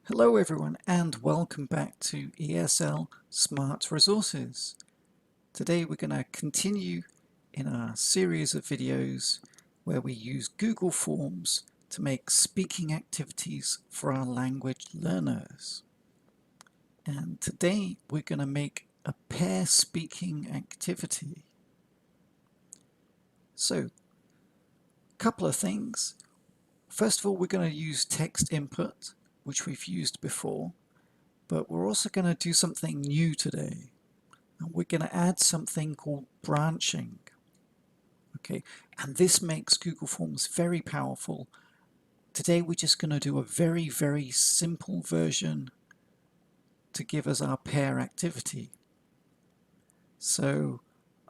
Hello everyone and welcome back to ESL Smart Resources. Today we're going to continue in our series of videos where we use Google Forms to make speaking activities for our language learners. And today we're going to make a pair speaking activity. So, a couple of things. First of all, we're going to use text input, which we've used before. But we're also going to do something new today. And we're going to add something called branching. Okay, and this makes Google Forms very powerful. Today we're just going to do a very simple version to give us our pair activity. So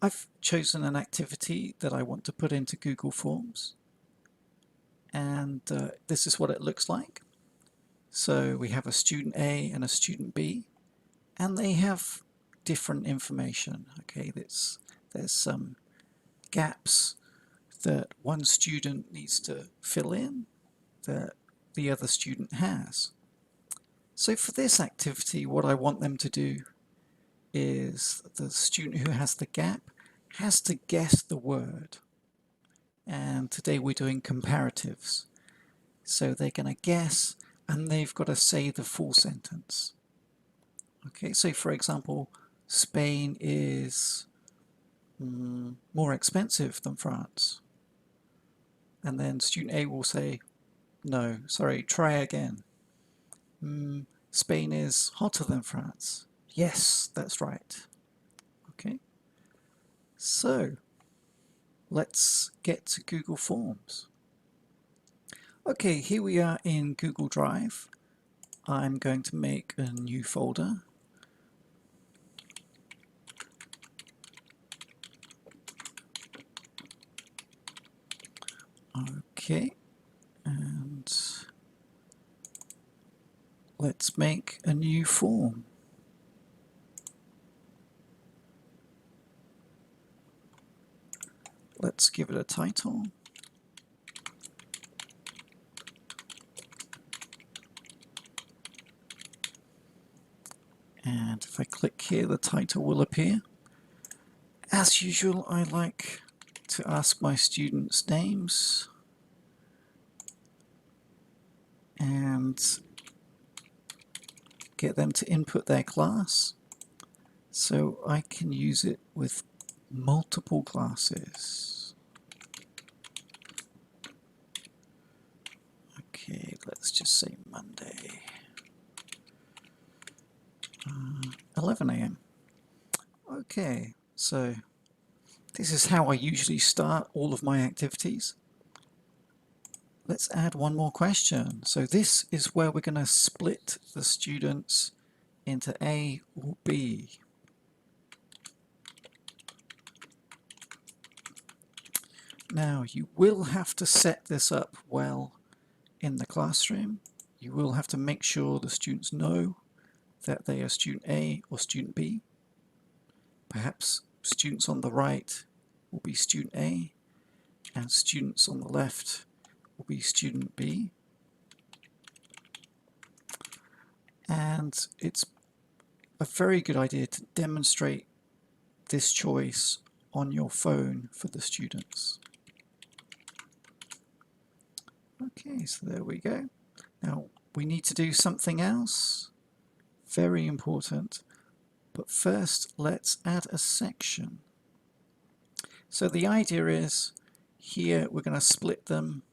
I've chosen an activity that I want to put into Google Forms. And this is what it looks like. So we have a student A and a student B, and they have different information. Okay, there's some gaps that one student needs to fill in that the other student has. So for this activity, what I want them to do is the student who has the gap has to guess the word. And today we're doing comparatives. So they're going to guess and they've got to say the full sentence. Okay, so for example, Spain is more expensive than France. And then student A will say, no, sorry, try again. Spain is hotter than France. Yes, that's right. Okay, so let's get to Google Forms. Okay, here we are in Google Drive. I'm going to make a new folder. Okay, and let's make a new form. Let's give it a title. And if I click here, the title will appear. As usual, I like to ask my students' names and get them to input their class so I can use it with multiple classes. Okay, let's just say Monday, 11 a.m. Okay, so this is how I usually start all of my activities. Let's add one more question. So this is where we're going to split the students into A or B. Now you will have to set this up well in the classroom. You will have to make sure the students know that they are student A or student B. Perhaps students on the right will be student A and students on the left will be student B. And it's a very good idea to demonstrate this choice on your phone for the students. Okay, so there we go. Now we need to do something else, very important, but first let's add a section. So the idea is here we're going to split them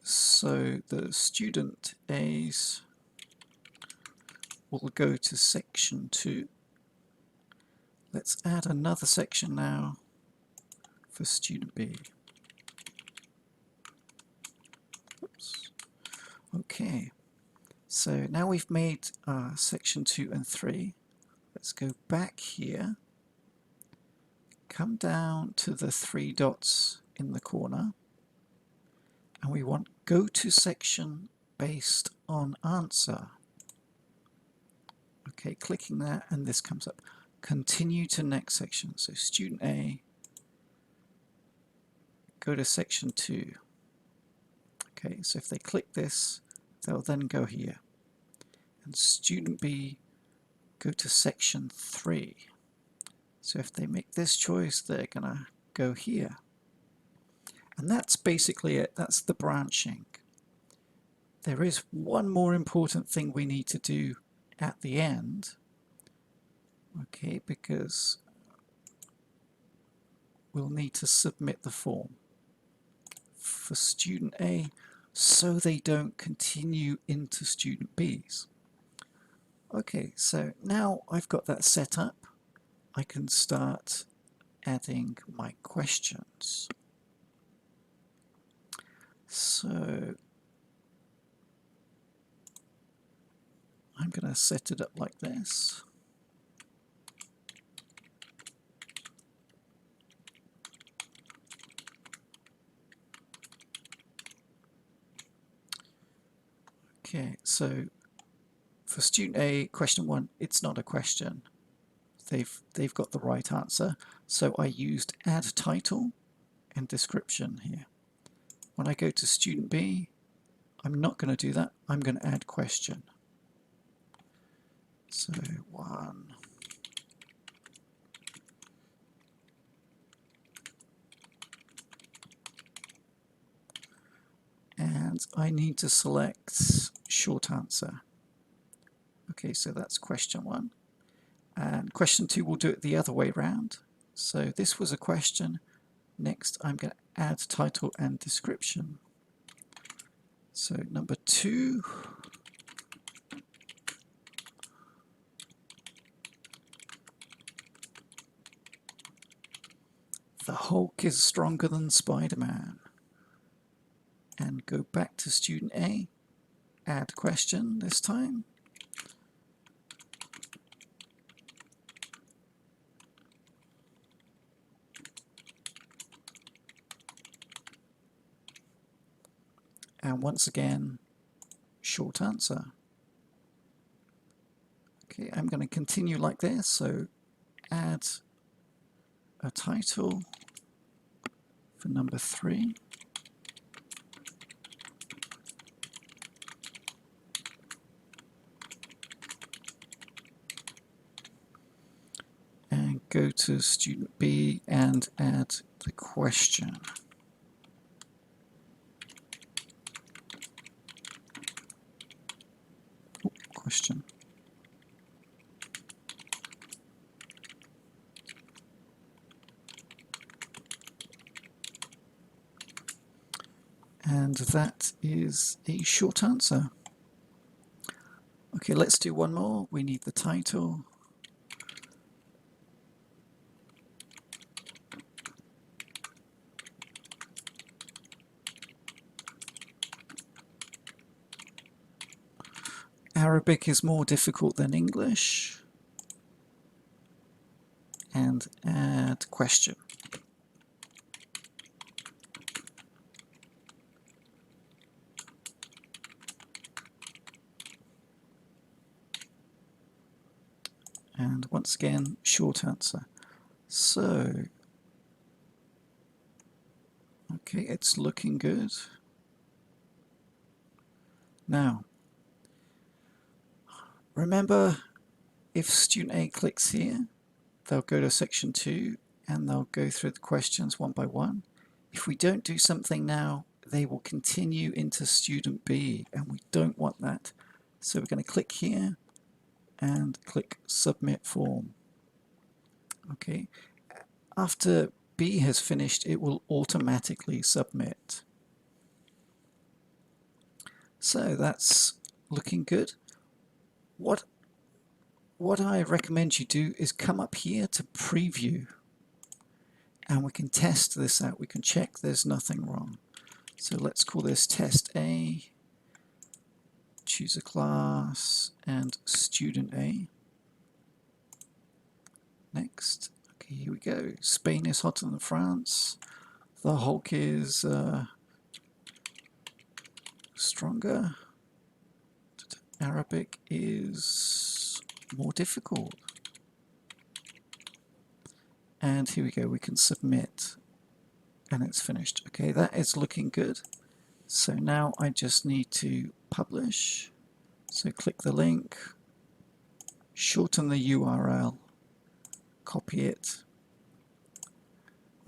so the student A's will go to section 2. Let's add another section now for student B. Oops. Okay, so now we've made section 2 and 3. Let's go back here, come down to the 3 dots in the corner, and we want go to section based on answer. Okay, clicking that and this comes up. Continue to next section. So student A, go to section 2. Okay, so if they click this, they'll then go here. and student B go to section 3. So if they make this choice, they're going to go here. And that's basically it. That's the branching. There is one more important thing we need to do at the end. Okay, because we'll need to submit the form for student A so they don't continue into student B's. Okay, so now I've got that set up, I can start adding my questions. So I'm going to set it up like this. Okay, so for student A, question 1, it's not a question. They've got the right answer. So I used add title and description here. When I go to student B, I'm not going to do that. I'm going to add question. So 1. And I need to select short answer. Okay, so that's question 1. And question 2, we'll do it the other way around. So this was a question. Next, I'm going to add title and description. So number 2. The Hulk is stronger than Spider-Man. And go back to student A. Add question this time. And once again, short answer. Okay, I'm going to continue like this. So add a title for number 3. And go to student B and add the question. Question. And that is a short answer. Okay, let's do one more. We need the title. Arabic is more difficult than English. And add question. And once again, short answer. So, okay, it's looking good. Now, remember, if student A clicks here, they'll go to section 2 and they'll go through the questions one by one. If we don't do something now, they will continue into student B, and we don't want that. So we're going to click here and click submit form. Okay, after B has finished, it will automatically submit. So that's looking good. What I recommend you do is come up here to preview, and we can test this out. We can check there's nothing wrong. So let's call this test A, choose a class, and student A. Next. Okay, here we go. Spain is hotter than France. The Hulk is stronger. Arabic is more difficult. And here we go, we can submit, and it's finished. Okay, that is looking good. So now I just need to publish. So click the link, shorten the URL, copy it.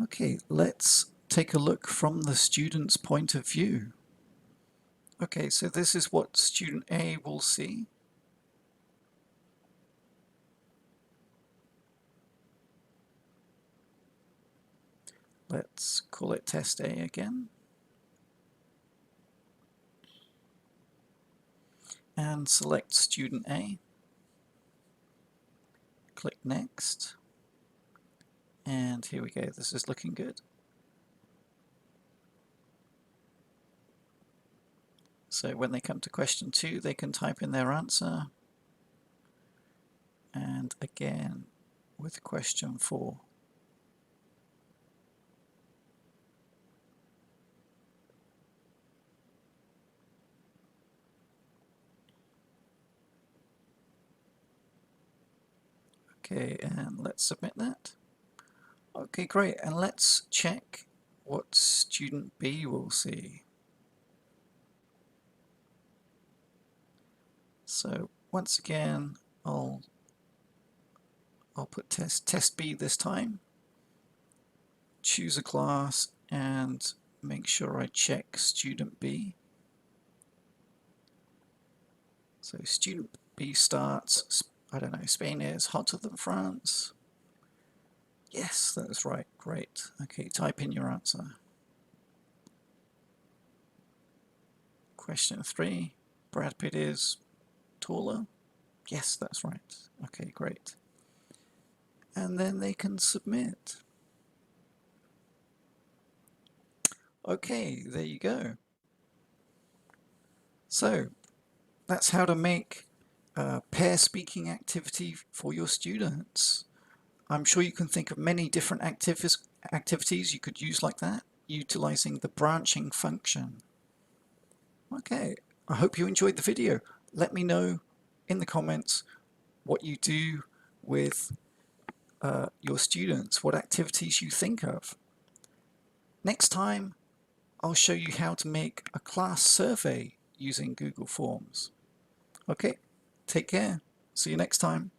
Okay, let's take a look from the student's point of view. Okay, so this is what student A will see. Let's call it test A again. And select student A. Click next. And here we go, this is looking good. So when they come to question 2, they can type in their answer. And again, with question 4. Okay, and let's submit that. Okay, great. And let's check what student B will see. So once again, I'll put test B this time. Choose a class and make sure I check student B. So student B starts, I don't know, Spain is hotter than France. Yes, that's right, great. Okay, type in your answer. Question 3, Brad Pitt is taller. Yes, that's right. Okay, great. And then they can submit. Okay, there you go. So that's how to make a pair speaking activity for your students. I'm sure you can think of many different activities you could use like that, utilizing the branching function. Okay, I hope you enjoyed the video. Let me know in the comments what you do with your students, what activities you think of. Next time, I'll show you how to make a class survey using Google Forms. Okay, take care. See you next time.